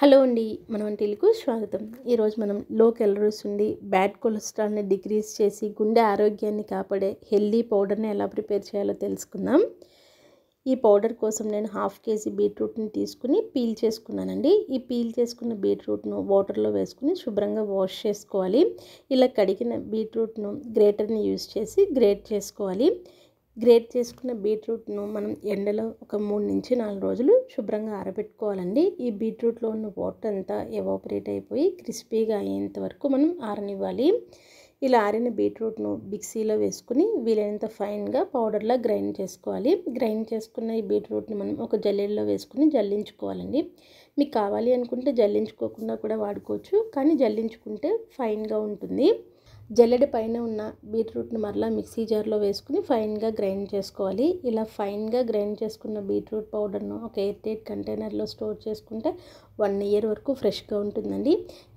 Hello అండి, మన వంటిల్లుకు స్వాగతం. ఈరోజు మనం లో క్యాలరీస్ ఉండి బ్యాడ్ కొలెస్ట్రాల్ని డిక్రీజ్ చేసి గుండె ఆరోగ్యాన్ని కాపాడే హెల్దీ పౌడర్ని ఎలా ప్రిపేర్ చేయాలో తెలుసుకుందాం. ఈ పౌడర్ కోసం నేను 1/2 kg బీట్రూట్ని తీసుకుని పీల్ చేసుకున్నానండి. ఈ పీల్ చేసుకున్న బీట్రూట్ను వాటర్లో వేసుకుని శుభ్రంగా వాష్ చేసుకోవాలి. ఇలా కడిగిన బీట్రూట్ను గ్రేటర్ని యూజ్ చేసి గ్రేట్ చేసుకోవాలి. గ్రేట్ చేసుకున్న బీట్రూట్ను మనం ఎండలో ఒక 3 నుంచి 4 రోజులు శుభ్రంగా ఆరబెట్టుకోవాలండి. ఈ బీట్రూట్లో ఉన్న వాటర్ అంతా ఎవాపరేట్ అయిపోయి క్రిస్పీగా అయ్యేంత వరకు మనం ఆరనివ్వాలి. ఇలా ఆరిన బీట్రూట్ను మిక్సీలో వేసుకుని వీలైనంత ఫైన్గా పౌడర్లా గ్రైండ్ చేసుకోవాలి. గ్రైండ్ చేసుకున్న ఈ బీట్రూట్ని మనం ఒక జల్లెడలో వేసుకుని జల్లించుకోవాలండి. మీకు కావాలి అనుకుంటే జల్లించుకోకుండా కూడా వాడుకోవచ్చు, కానీ జల్లించుకుంటే ఫైన్గా ఉంటుంది. జల్లెడ పైన ఉన్న బీట్రూట్ని మరలా మిక్సీ జార్లో వేసుకుని ఫైన్గా గ్రైండ్ చేసుకోవాలి. ఇలా ఫైన్గా గ్రైండ్ చేసుకున్న బీట్రూట్ పౌడర్ను ఒక ఎయిర్ టైట్ కంటైనర్లో స్టోర్ చేసుకుంటే 1 year వరకు ఫ్రెష్గా ఉంటుందండి.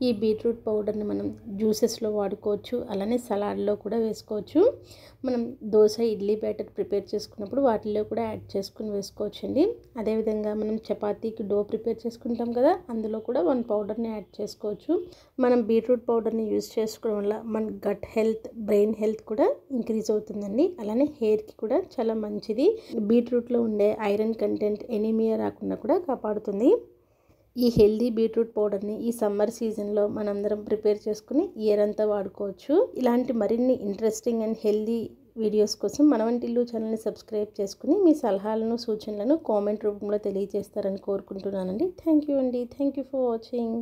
ఈ బీట్రూట్ పౌడర్ని మనం జ్యూసెస్లో వాడుకోవచ్చు, అలానే సలాడ్లో కూడా వేసుకోవచ్చు. మనం దోశ ఇడ్లీ బ్యాటర్ ప్రిపేర్ చేసుకున్నప్పుడు వాటిల్లో కూడా యాడ్ చేసుకుని వేసుకోవచ్చు అండి. అదేవిధంగా మనం చపాతీకి డో ప్రిపేర్ చేసుకుంటాం కదా, అందులో కూడా 1 పౌడర్ని యాడ్ చేసుకోవచ్చు. మనం బీట్రూట్ పౌడర్ని యూజ్ చేసుకోవడం వల్ల మన గట్ హెల్త్, బ్రెయిన్ హెల్త్ కూడా ఇంక్రీజ్ అవుతుందండి. అలానే హెయిర్కి కూడా చాలా మంచిది. బీట్రూట్లో ఉండే ఐరన్ కంటెంట్ ఎనీమియా రాకుండా కూడా కాపాడుతుంది. ఈ హెల్దీ బీట్రూట్ పౌడర్ని ఈ సమ్మర్ సీజన్లో మనందరం ప్రిపేర్ చేసుకుని ఇయర్ అంతా వాడుకోవచ్చు. ఇలాంటి మరిన్ని ఇంట్రెస్టింగ్ అండ్ హెల్దీ వీడియోస్ కోసం మన వంటిల్లు ఛానల్ని సబ్స్క్రైబ్ చేసుకుని మీ సలహాలను సూచనలను కామెంట్ రూపంలో తెలియజేస్తారని కోరుకుంటున్నానండి. థ్యాంక్ యూ అండి. Thank you for watching.